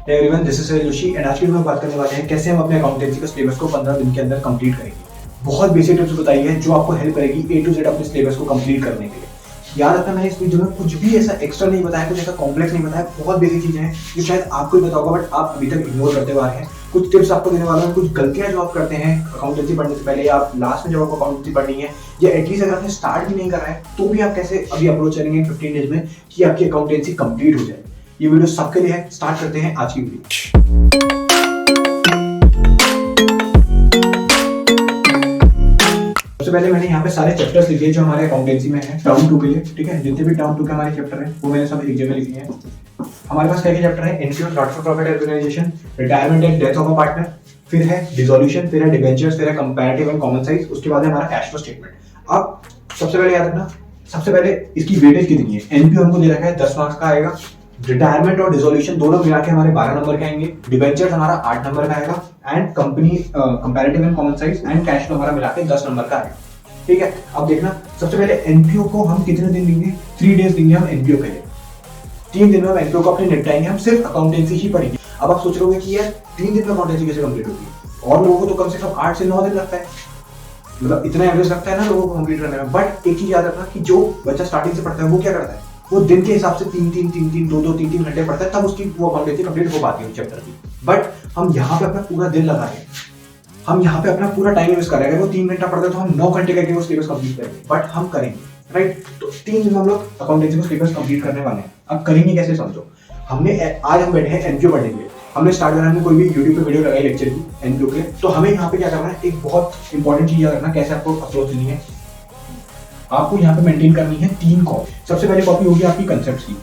Everyone, this is Joshi and आज की video में बात करने वाले हैं कैसे हम अपने अकाउंटेंसी का सिलेबस को 15 दिन के अंदर कंप्लीट करेंगे। बहुत बेसिक टिप्स बताई है जो आपको हेल्प करेगी A to Z अपने सिलेबस को कंप्लीट करने के लिए। याद रखना, मैंने इस वीडियो में कुछ भी ऐसा एक्स्ट्रा नहीं बताया, कुछ ऐसा कॉम्प्लेक्स नहीं बताया। बहुत बेसिक चीजें हैं जो शायद आपको ही पता होगा बट आप अभी तक इग्नोर करते हुए आ रहे हैं। कुछ टिप्स आपको देने वाला हूं, कुछ गलतियां जो आप करते हैं अकाउंटेंसी पढ़ने से पहले या आप लास्ट में जब आपको अकाउंटेंसी पढ़नी है या एटलीस्ट अगर आपने स्टार्ट भी नहीं करा है तो भी आप कैसे अभी अप्रोच करेंगे 15 डेज में कि आपकी अकाउंटेंसी कंप्लीट हो जाए। ये वीडियो सबके लिए है। स्टार्ट करते हैं आज की वीडियो। सबसे पहले मैंने यहाँ पे सारे चैप्टर्स लिखे जो हमारे अकाउंटेंसी में है टर्म 2 के लिए, ठीक है। जितने भी टर्म 2 के हमारे चैप्टर हैं वो मैंने सब एक जगह लिखे हैं। हमारे पास क्या चैप्टर है? NPO, not for profit organisation, retirement and death of a partner, फिर है डिसोल्यूशन, फिर है डिबेंचर्स, फिर है कंपैरेटिव एंड कॉमन साइज, उसके बाद है हमारा कैश फ्लो स्टेटमेंट। अब सबसे पहले याद रखना, सबसे पहले इसकी वेटेज कितनी है। एनपीओ हमको दे रखा है 10 मार्क्स का आएगा, रिटायरमेंट और डिसोल्यूशन दोनों मिला के हमारे 12 नंबर के आएंगे, डिबेंचर्स हमारा 8 नंबर का आएगा and company comparative and common size and cash flow हमारा मिला के 10 नंबर का आएगा, ठीक है। अब देखना, सबसे पहले एनपीओ को हम कितने दिन देंगे? 3 डेज देंगे हम एनपीओ के लिए। 3 दिन में हम एनपीओ को अपने निपटाएंगे, हम सिर्फ अकाउंटेंसी ही पढ़ेंगे। अब आप सोच रहे कि यार 3 दिन में अकाउंटेंसी कैसे कंप्लीट होगी? और लोगों को तो कम से कम 8 से 9 दिन लगता है, मतलब इतना एवरेज लगता है ना लोगों को कंप्लीट करने में। बट एक चीज याद रखना कि जो बच्चा स्टार्टिंग से पढ़ता है वो क्या करता है, वो दिन के हिसाब से 3-3 घंटे पढ़ता है, तब उसकी वो अकाउंटेंसी कंप्लीट हो पाती है चैप्टर की। बट हम यहाँ पे अपना पूरा दिन लगा रहे हैं, हम यहाँ पे अपना पूरा टाइम इन्वेस्ट कर रहे हैं। अगर वो 3 घंटा पढ़ते हैं तो हम 9 घंटे करके वो सिलेबस कंप्लीट करेंगे, बट हम करेंगे, राइट। तो 3 दिन में हम लोग अकाउंटेंसी को सिलेबस कंप्लीट करने वाले हैं। अब करेंगे कैसे समझो। हमने आज हम बैठे हैं एनपीओ पढ़ने के लिए, हमने स्टार्ट करा, हमने कोई भी यूट्यूब पे वीडियो लगाई लेक्चर की एनपीओ के लिए, तो हमें यहाँ पे क्या करना है, एक बहुत इंपॉर्टेंट चीज याद रखना कैसे आपको अप्रोच लेनी है। आपको यहाँ पे मेंटेन करनी है 3 कॉपी। सबसे पहले कॉपी होगी आपकी कंसेप्ट की,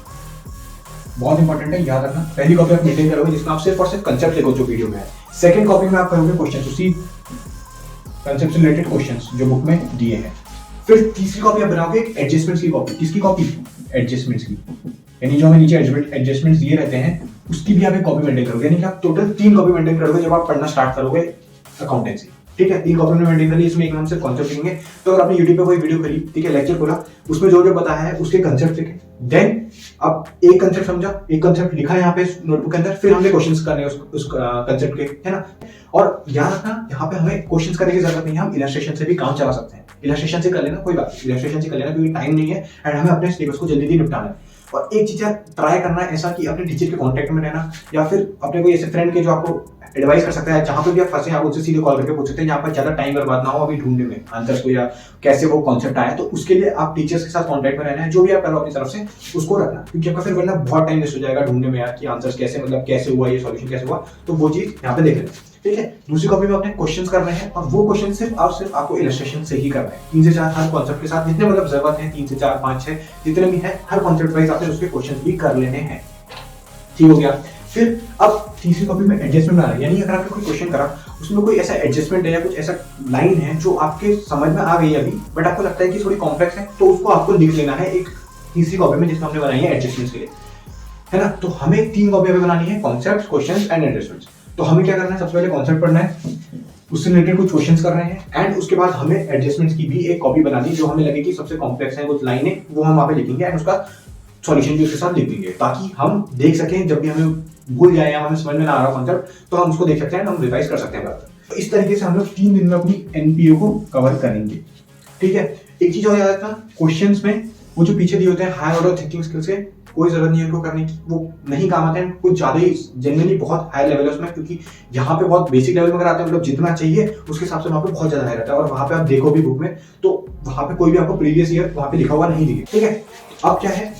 बहुत इंपॉर्टेंट है, याद रखना। पहली कॉपी आप मेंटेन करोगे जिसमें आप सिर्फ और सिर्फ कंसेप्ट लिखो जो वीडियो में है। सेकंड कॉपी में आप करोगे क्वेश्चन, उसी कंसेप्ट से रिलेटेड क्वेश्चंस जो बुक में दिए हैं। फिर तीसरी कॉपी आप बनाओगे एडजस्टमेंट्स की कॉपी। किसकी कॉपी? एडजस्टमेंट्स की, यानी जो हमें नीचे एडजस्टमेंट्स दिए रहते हैं उसकी भी आप एक कॉपी मेंटेन करोगे। यानी कि आप टोटल 3 कॉपी मेंटेन करोगे जब आप पढ़ना स्टार्ट करोगे अकाउंटेंसी, ठीक है। 3 कॉपी में मेंटेन करिए, इसमें एक हम सिर्फ कॉन्सेप्ट लिखेंगे। तो अगर आपने यूट्यूब पे कोई वीडियो करी, ठीक है, लेक्चर खोला, उसमें जो जो बताया है उसके कंसेप्ट लिखे। देन अब एक कंसेप्ट समझा, एक कंसेप्ट लिखा यहाँ पे नोटबुक के अंदर, फिर हमने क्वेश्चंस करने उस कंसेप्ट के, है ना। और याद रखना, यहाँ पे हमें क्वेश्चंस करने की जरूरत नहीं है, हम इलस्ट्रेशन से भी काम चला सकते हैं। इलस्ट्रेशन से कर लेना, कोई बात नहीं, इलस्ट्रेशन से कर लेना क्योंकि टाइम नहीं है एंड हमें अपने सिलेबस को जल्दी निपटाना है। और एक चीज ट्राई करना है ऐसा कि अपने टीचर के कांटेक्ट में रहना, या फिर अपने कोई ऐसे फ्रेंड के जो आपको एडवाइस कर सकता है, जहां पे भी आप फंसे आप उससे सीधे कॉल करके पूछ सकते हैं, जहां पर ज्यादा टाइम बर्बाद ना हो अभी ढूंढने में आंसर्स को या कैसे वो कॉन्सेप्ट आया। तो उसके लिए आप टीचर्स के साथ कांटेक्ट में रहना है, जो भी आप करो अपनी तरफ से उसको रखना, क्योंकि आपका फिर वरना बहुत टाइम वेस्ट हो जाएगा ढूंढने में यार कि आंसर्स कैसे, मतलब कैसे हुआ, ये सॉल्यूशन कैसे हुआ। तो वो चीज यहाँ पे देख लेना, ठीक है। दूसरी कॉपी में अपने क्वेश्चंस करने हैं और वो क्वेश्चन सिर्फ आपको इलस्ट्रेशन से ही करना है। 3 से 4 हर कॉन्सेप्ट के साथ, जितने मतलब जरूरत है, 3 से 4 5 6 जितने भी है, हर कॉन्सेप्ट वाइज आपने उसके क्वेश्चंस भी कर लेने हैं, ठीक हो गया। फिर अब तीसरी कॉपी में एडजस्टमेंट आ रहा है, यानी अगर आपने कोई क्वेश्चन करा उसमें कोई ऐसा एडजस्टमेंट है या कुछ ऐसा लाइन है जो आपके समझ में आ गई है अभी बट आपको लगता है कि थोड़ी कॉम्प्लेक्स है, तो उसको आपको लिख लेना है एक तीसरी कॉपी में जिसमें हमने बनाई है एडजस्टमेंट्स के लिए, है ना। तो हमें 3 कॉपी बनानी है, कॉन्सेप्ट, क्वेश्चंस एंड एडजस्टमेंट्स। तो हमें क्या करना है, सबसे पहले कॉन्सेप्ट पढ़ना है, उससे रिलेटेड कुछ क्वेश्चंस कर रहे हैं एंड उसके बाद हमें एडजस्टमेंट्स की भी एक कॉपी बनानी जो हमें लगे कि सबसे कॉम्प्लेक्स है, कुछ लाइनें वो हम वहां पे लिखेंगे एंड उसका सॉल्यूशन भी उसके साथ लिख देंगे, ताकि हम देख सकें जब भी हमें भूल जाए या हमें समझ में ना आ रहा कॉन्सेप्ट तो हम उसको देख सकते हैं, हम रिवाइज कर सकते हैं बात। तो इस तरीके से हम लोग 3 दिन में अपनी एनपीओ को कवर करेंगे, ठीक है। एक चीज और याद रखना, क्वेश्चंस में वो जो पीछे दिए होते हैं हाई ऑर्डर थिंकिंग स्किल्स के, कोई जरूरत नहीं है उनको करने की, वो नहीं काम आते हैं। कुछ ज्यादा ही जनरली बहुत हाई लेवल है उसमें, क्योंकि यहाँ पे बहुत बेसिक लेवल में कराते हैं, मतलब जितना चाहिए उसके हिसाब से वहाँ पे बहुत ज्यादा हाई रहता है। और वहाँ पे आप देखो भी बुक में तो वहाँ पे कोई भी आपको प्रीवियस ईयर वहाँ पे लिखा हुआ नहीं दिखे, ठीक है। अब क्या है,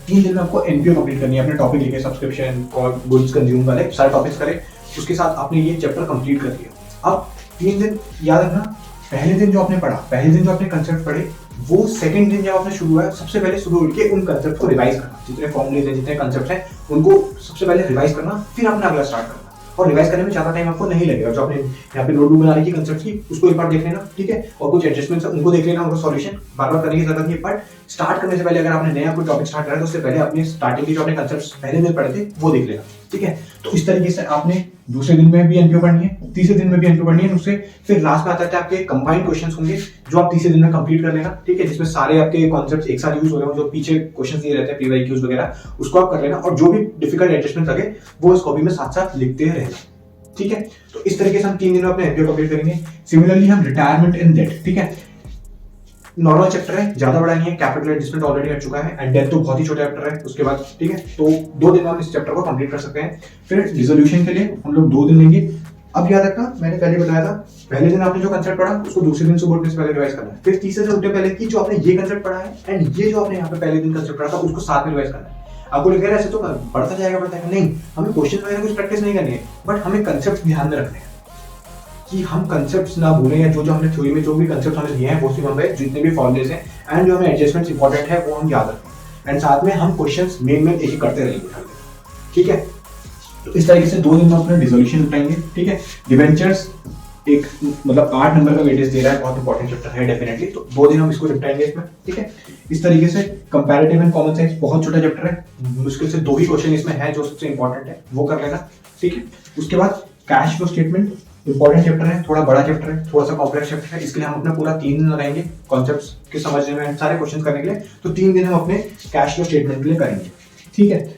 3 दिन में आपको एनपीओ कंप्लीट करनी है। अपने टॉपिक लिखे, सब्सक्रिप्शन, गुड्स कंज्यूम वाले सारे टॉपिक्स करें, उसके साथ आपने ये चैप्टर कंप्लीट कर दिया। अब 3 दिन याद रखना, पहले दिन जो आपने पढ़ा, पहले दिन जो आपने कंसेप्ट पढ़े, वो सेकंड दिन जब आपने शुरू हुआ है सबसे पहले सुबह उठ के उन कंसेप्ट को रिवाइज करना, जितने फॉर्मुलेज हैं, जितने कंसेप्ट हैं उनको सबसे पहले रिवाइज करना, फिर अपना अगला स्टार्ट करना। और रिवाइज करने में ज्यादा टाइम आपको नहीं लगेगा। जो आपने यहाँ पे नोटबुक बना रखी कंसेप्ट की उसको एक बार देख लेना, ठीक है, और कुछ एडजस्टमेंट्स उनको देख लेना, उनका सॉल्यूशन बार बार करने की जरूरत नहीं है। बट स्टार्ट करने से पहले अगर आपने नया कोई टॉपिक स्टार्ट करा तो उससे पहले अपने स्टार्टिंग के जो आपने कंसेप्ट पहले दिन पढ़े थे वो देख लेना। ठीक है। तो इस तरीके से आपने दूसरे दिन में भी एनपीओ पढ़नी है, तीसरे दिन में भी एनपीओ पढ़नी है, उससे फिर लास्ट में आता है आपके कंबाइंड क्वेश्चंस होंगे जो आप तीसरे दिन में कंप्लीट कर लेना, ठीक है, जिसमें सारे आपके कॉन्सेप्ट्स एक साथ यूज हो रहे हो, जो पीछे क्वेश्चंस दिए रहते हैं पीवाईक्यूज वगैरह, उसको आप कर लेना, और जो भी डिफिकल्ट एडजस्टमेंट लगे वो इस कॉपी में साथ साथ लिखते रहना, ठीक है। तो इस तरीके से हम 3 दिनों में अपने एनपीओ कंप्लीट करेंगे। सिमिलरली हम रिटायरमेंट एंड डेट, ठीक है, नॉर्मल चैप्टर है, ज्यादा बड़ा नहीं है, कैपिटल एडजस्टमेंट ऑलरेडी कर चुका है, एंड डेथ तो बहुत ही छोटा चैप्टर है उसके बाद, ठीक है। तो 2 दिन में हम इस चैप्टर को कंप्लीट कर सकते हैं। फिर रिजोल्यूशन के लिए हम लोग 2 दिन लेंगे। अब याद रखना, मैंने पहले बताया था, पहले दिन आपने जो कंसेप्ट पढ़ा उसको दूसरे दिन सुबह उठने से पहले रिवाइज करना है। फिर तीसरे दिन उठने पहले की जो आपने ये कंसेप्ट पढ़ा है एंड ये जो आपने यहाँ पे पहले दिन कंसेप्ट पढ़ा था उसको साथ में रिवाइज करना है। आपको लग रहा है ऐसे तो बढ़ता जाएगा, नहीं, हमें क्वेश्चन वगैरह कुछ प्रैक्टिस नहीं करनी है, बट हमें कंसेप्ट ध्यान में रखने हैं कि हम कंसेप्ट्स ना भूलें, या जो जो हमने थ्योरी में जो भी कंसेप्ट हमने लिए हैं वो सिर्फ हमें जितने भी फॉर्मुलेज हैं एंड जो हमें एडजस्टमेंट्स इंपॉर्टेंट है वो हम याद रखें, एंड साथ में हम क्वेश्चंस मेन एक एक करते रहेंगे, ठीक है। तो इस तरीके से 2 दिन में अपने रिजोल्यूशन उठाएंगे, ठीक है। डिवेंचर्स एक मतलब 8 नंबर का वेटेज दे रहा है, बहुत इंपॉर्टेंट चैप्टर है डेफिनेटली, तो 2 दिन हम इसको निपटाएंगे इसमें, ठीक है। इस तरीके से कंपैरेटिव एंड कॉमन साइंस बहुत छोटा चैप्टर है, मुश्किल से 2 ही क्वेश्चन इसमें है जो सबसे इंपॉर्टेंट है, वो कर लेना, ठीक है। उसके बाद cash flow statement important chapter है, थोड़ा बड़ा चैप्टर है, थोड़ा सा कॉम्प्लेक्स चैप्टर है, इसके लिए हम अपना पूरा 3 दिन लगाएंगे कॉन्सेप्ट्स के समझने में, सारे क्वेश्चन करने के लिए। तो 3 दिन हम अपने कैश फ्लो स्टेटमेंट के लिए करेंगे, ठीक है।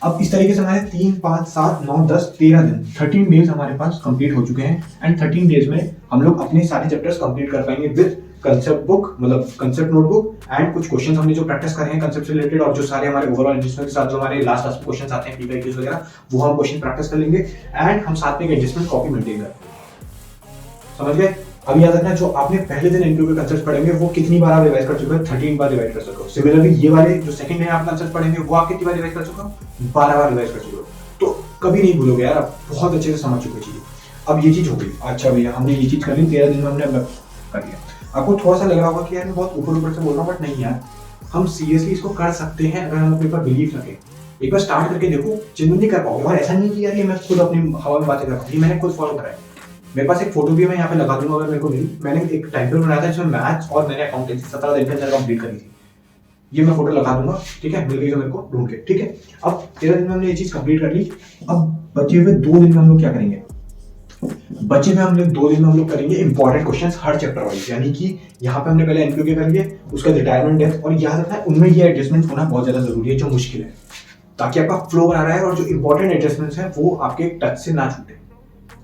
अब इस तरीके से हमारे 3, 5, 7, 9, 10, 13 दिन 13 डेज हमारे पास कंप्लीट हो चुके हैं, एंड 13 डेज में हम लोग अपने सारे चैप्टर्स कंप्लीट कर पाएंगे विद कंसेप्ट बुक, मतलब कंसेप्ट नोटबुक, एंड कुछ क्वेश्चंस हमने जो प्रैक्टिस करे हैं कंसेप्ट से रिलेटेड, और जो सारे हमारे ओवरऑल एडजस्टमेंट के साथ जो हमारे लास्ट क्वेश्चंस आते हैं पीवाईक्यूज वगैरह, वो हम क्वेश्चन प्रैक्टिस कर लेंगे, एंड हम साथ में एक एडजस्टमेंट कॉपी मेंटेन करेंगे, समझ गए। अब याद रखना, जो आपने पहले दिन एनपीओ के कंसेप्ट पढ़ेंगे वो कितनी बार आप रिवाइज कर चुके हैं, 13 बार रिवाइज कर चुके हो। सिमिलरली ये वाले जो सेकंड डे आप कंसेप्ट पढ़ेंगे वो आप कितनी बार रिवाइज कर चुके हो, 12 बार रिवाइज कर चुके हो। तो कभी नहीं भूलोगे यार, आप बहुत अच्छे से समझ चुके चीजें। अब ये चीज हो गई, अच्छा भैया हमने ये चीज कर ली, 13 दिन में हमने कर लिया। आपको थोड़ा सा लग रहा होगा कि यार मैं बहुत ऊपर से बोल रहा हूँ, बट नहीं यार, हम सीरियसली इसको कर सकते हैं अगर हम अपने ऊपर बिलीव रखें। एक बार स्टार्ट करके देखो, जेन्युइनली कर पाओगे। और ऐसा नहीं कि यार ये मैं खुद अपनी हवा में बातें कर रहा हूँ, ये मैंने खुद फॉलो करा है। मेरे पास एक फोटो भी मैं यहाँ पे लगा दूंगा अगर मेरे को मिली। मैंने एक टाइम टेबल बनाया था जिसमें मैथ्स और मैंने अकाउंटेंसी 17 दिन के अंदर कंप्लीट करी थी। ये मैं फोटो लगा दूंगा, ठीक है, मिल गई तो मेरे को ढूंढ के, ठीक है। अब 13 दिन में हमने ये चीज कंप्लीट कर ली। अब बचे हुए 2 दिन में हम लोग क्या करेंगे, बचे हुए हम लोग 2 दिन में हम लोग करेंगे इंपॉर्टेंट क्वेश्चंस हर चैप्टर वाइज, यानी कि यहाँ पे हमने पहले एनपीओ के कर लिए, उसका रिटायरमेंट डेथ, और याद रखना है उनमें ये एडजस्टमेंट होना बहुत ज्यादा जरूरी है जो मुश्किल है, ताकि आपका फ्लो बना रहा है और जो इंपॉर्टेंट एडजस्टमेंट्स हैं वो आपके टच से ना छूटे,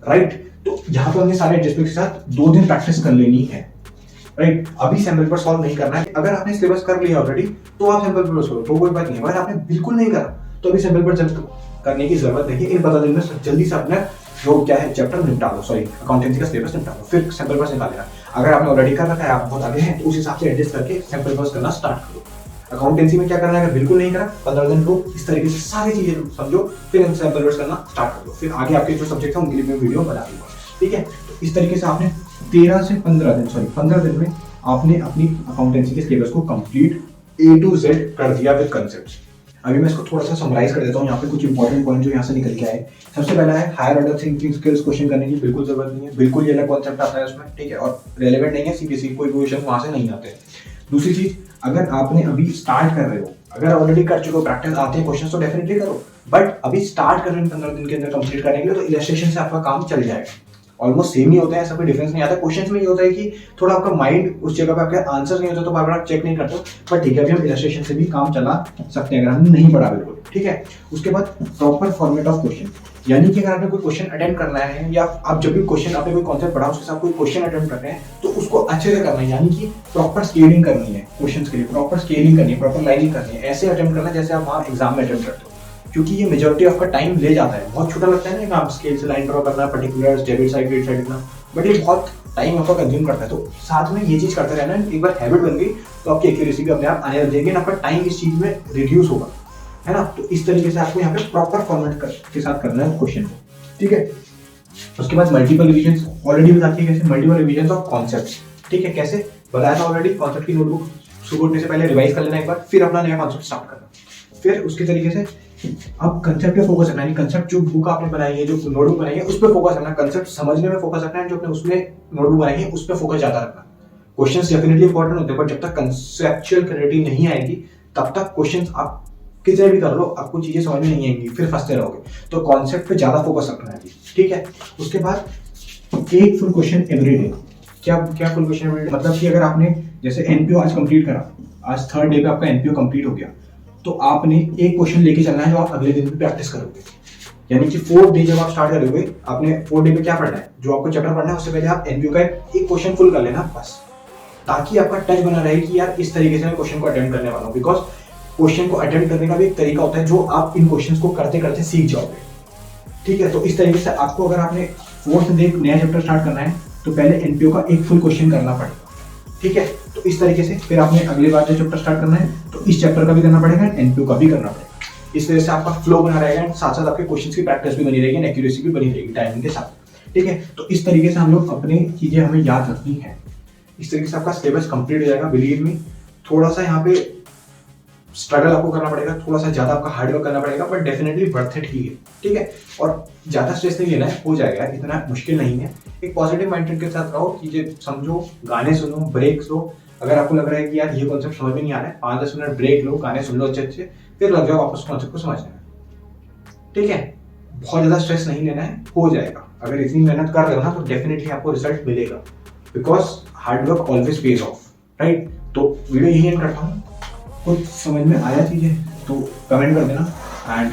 राइट। तो यहाँ पे हमने सारे एडजस्टमेंट के साथ 2 दिन प्रैक्टिस कर लेनी है, राइट। अभी सैंपल पेपर सॉल्व नहीं करना है। अगर आपने सिलेबस कर लिया ऑलरेडी तो आप सैंपल पेपर सॉल्व, तो कोई बात नहीं है। अगर आपने बिल्कुल नहीं करा तो अभी सैंपल पेपर करने की जरूरत नहीं है। इन 15 दिन में जल्दी से अपना जो क्या है चैप्टर निपटा लो, सॉरी अकाउंटेंसी का सिलेबस निपटा लो, फिर सैंपल पेपर निकाल लेना। अगर आपने ऑलरेडी कर रखा है, आप बहुत आगे हैं, तो उस हिसाब से एडजस्ट करके सैंपल पेपर करना स्टार्ट करो। अकाउंटेंसी में क्या करना है, अगर बिल्कुल नहीं करा 15 दिन को इस तरीके से सारी चीजें समझो, फिर सैंपल पेपर करना स्टार्ट कर दो। फिर आगे आपके जो सब्जेक्ट है उनके लिए मैं वीडियो बना दूंगा, ठीक है। तो इस तरीके से आपने 15 दिन में आपने अपनी अकाउंटेंसी के सिलेबस को कंप्लीट A to Z कर दिया विद कंसेप्ट्स। अभी मैं इसको थोड़ा सा समराइज कर देता हूँ, यहाँ पे कुछ इंपॉर्टेंट पॉइंट जो यहाँ से निकल के आए। सबसे पहला है higher order thinking skills question करने की बिल्कुल जरूरत नहीं है, बिल्कुल ये अलग कॉन्सेप्ट आता है उसमें, ठीक है, और रेलेवेंट नहीं है, सीबीएसई कोई क्वेश्चन वहां से नहीं आते। दूसरी चीज, अगर आपने अभी स्टार्ट कर रहे हो, अगर ऑलरेडी कर चुके हो, प्रैक्टिस आते हैं क्वेश्चन तो डेफिनेटली करो, बट अभी स्टार्ट कर रहे हैं 15 दिन के अंदर कंप्लीट करने के लिए, तो इलस्ट्रेशन से आपका काम चल जाएगा। ऑलमोस्ट सेम ही होता है, ऐसा कोई डिफरेंस नहीं आता। क्वेश्चन में ये होता है कि थोड़ा आपका माइंड उस जगह पे आपके आंसर नहीं होता तो बार बार आप चेक नहीं करते हो, पर ठीक है, अभी हम इलस्ट्रेशन से भी काम चला सकते हैं अगर हमने नहीं पढ़ा बिल्कुल, ठीक है। उसके बाद प्रॉपर फॉर्मेट ऑफ क्वेश्चन, यानी कि अगर आपने कोई क्वेश्चन अटेम्प्ट करना है, या आप जब भी क्वेश्चन आपने कोई कॉन्सेप्ट पढ़ा उसके साथ कोई क्वेश्चन अटेम्प्ट कर रहे हैं, तो उसको अच्छे से करना है, यानी कि प्रॉपर स्केलिंग करनी है क्वेश्चन के लिए, प्रॉपर स्केलिंग करनी है, प्रॉपर लाइनिंग करनी है, ऐसे अटेम्प्ट करना जैसे आप वहाँ एग्जाम में अटेम्प्ट करते हो, क्योंकि ये मेजॉरिटी ऑफ का टाइम ले जाता है। बहुत छोटा लगता है ना, आप स्केल से लाइन ड्रॉ करना, particulars, debit side, credit side लिखना, बट ये बहुत टाइम आपका कंज्यूम करता है। तो साथ में ये चीज करते रहना, एक बार हैबिट बन गई तो आपकी एक्यूरेसी भी अपने आप आने लग जाएगी, आपका टाइम इस चीज में रिड्यूस होगा, है ना। तो इस तरीके से आपको यहाँ पे प्रॉपर फॉर्मेट के साथ करना है क्वेश्चन को, ठीक है। उसके बाद मल्टीपल रिविजन ऑलरेडी बताती है कैसे, मल्टीपल रिविजन ऑफ कॉन्सेप्ट्स, ठीक है, कैसे बताया था ऑलरेडी। कॉन्सेप्ट की नोटबुक सुबह उठने से पहले रिवाइज कर लेना एक बार, फिर अपना नया कॉन्सेप्ट स्टार्ट करना, फिर उसके तरीके से अब कंसेप्ट पे फोकस रखना है। कंसेप्ट जो बुक आपने बनाई है, जो नोटबुक बनाई है, उस पर फोकस रखना, कंसेप्ट समझने में फोकस रखना है, जो आपने उसमें नोटबुक बनाई है उस पर फोकस ज्यादा रखना। क्वेश्चंस डेफिनेटली इंपॉर्टेंट होते हैं, पर जब तक कंसेप्चुअल क्लैरिटी नहीं आएगी तब तक क्वेश्चंस आप कितने भी कर लो आपको चीजें समझ में नहीं आएंगी, फिर फंसते रहोगे। तो कॉन्सेप्ट पे ज्यादा फोकस रखना है अभी, ठीक है। उसके बाद एक फुल क्वेश्चन एवरीडे। क्या क्या फुल क्वेश्चन एवरीडे मतलब कि अगर आपने जैसे एनपीओ आज कंप्लीट करा, आज थर्ड डे पे आपका एनपीओ कंप्लीट हो गया, तो आपने एक क्वेश्चन लेके चलना है जो आप अगले दिन भी प्रैक्टिस करोगे। यानी कि 4th डे जब आप स्टार्ट करोगे, आपने 4th डे पे क्या पढ़ना है, जो आपको चैप्टर पढ़ना है उससे पहले आप एनपीओ का एक क्वेश्चन फुल कर लेना बस, ताकि आपका टच बना रहे कि यार इस तरीके से मैं क्वेश्चन को अटेम्प्ट करने वाला हूँ। बिकॉज क्वेश्चन को अटेम्प्ट करने का भी एक तरीका होता है जो आप इन क्वेश्चंस को करते करते सीख जाओगे, ठीक है। तो इस तरीके से आपको अगर आपने 4th डे नया चैप्टर स्टार्ट करना है तो पहले एनपीओ का एक फुल क्वेश्चन करना पड़ेगा, ठीक है। तो इस तरीके से फिर आपने अगले बार जो चैप्टर स्टार्ट करना है तो इस चैप्टर का भी करना पड़ेगा, एनपीओ का भी करना पड़ेगा। इस तरह से आपका फ्लो बना रहेगा एंड साथ साथ आपके क्वेश्चंस की प्रैक्टिस भी बनी रहेगी एंड एक्यूरेसी भी बनी रहेगी टाइमिंग के साथ, ठीक है। तो इस तरीके से हम लोग अपनी चीजें हमें याद रखनी है। इस तरीके से आपका सिलेबस कंप्लीट हो जाएगा। बिलीव मी, थोड़ा सा यहाँ पे स्ट्रगल आपको करना पड़ेगा, थोड़ा सा ज्यादा आपका हार्ड वर्क करना पड़ेगा, बट डेफिनेटली वर्थ इट ही है, ठीक है। और ज्यादा स्ट्रेस नहीं लेना है, हो जाएगा, इतना मुश्किल नहीं है। एक पॉजिटिव माइंडसेट के साथ रहो, चीजें समझो, गाने सुनो, ब्रेक्स लो। अगर आपको लग रहा है कि यार ये कॉन्सेप्ट समझ में नहीं आ रहा है, 5-10 मिनट ब्रेक लो, गाने सुन लो अच्छे अच्छे, फिर लग जाओ वापस कॉन्सेप्ट को समझने में, ठीक है। बहुत ज्यादा स्ट्रेस नहीं लेना है, हो जाएगा। अगर इतनी मेहनत कर रहे हो ना तो डेफिनेटली आपको रिजल्ट मिलेगा, because hard work always page of, right. तो वीडियो यही एंड करता हूँ। कुछ समझ में आया चीजें तो कमेंट कर देना and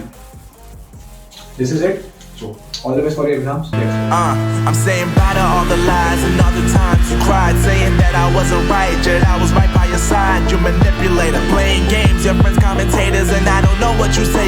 this is it. So all the best for your exams. I'm saying bye to all the lies and all the times you cried, saying that I wasn't right, yet I was right by your side. You manipulator, playing games, your friends commentators, and I don't know what you say.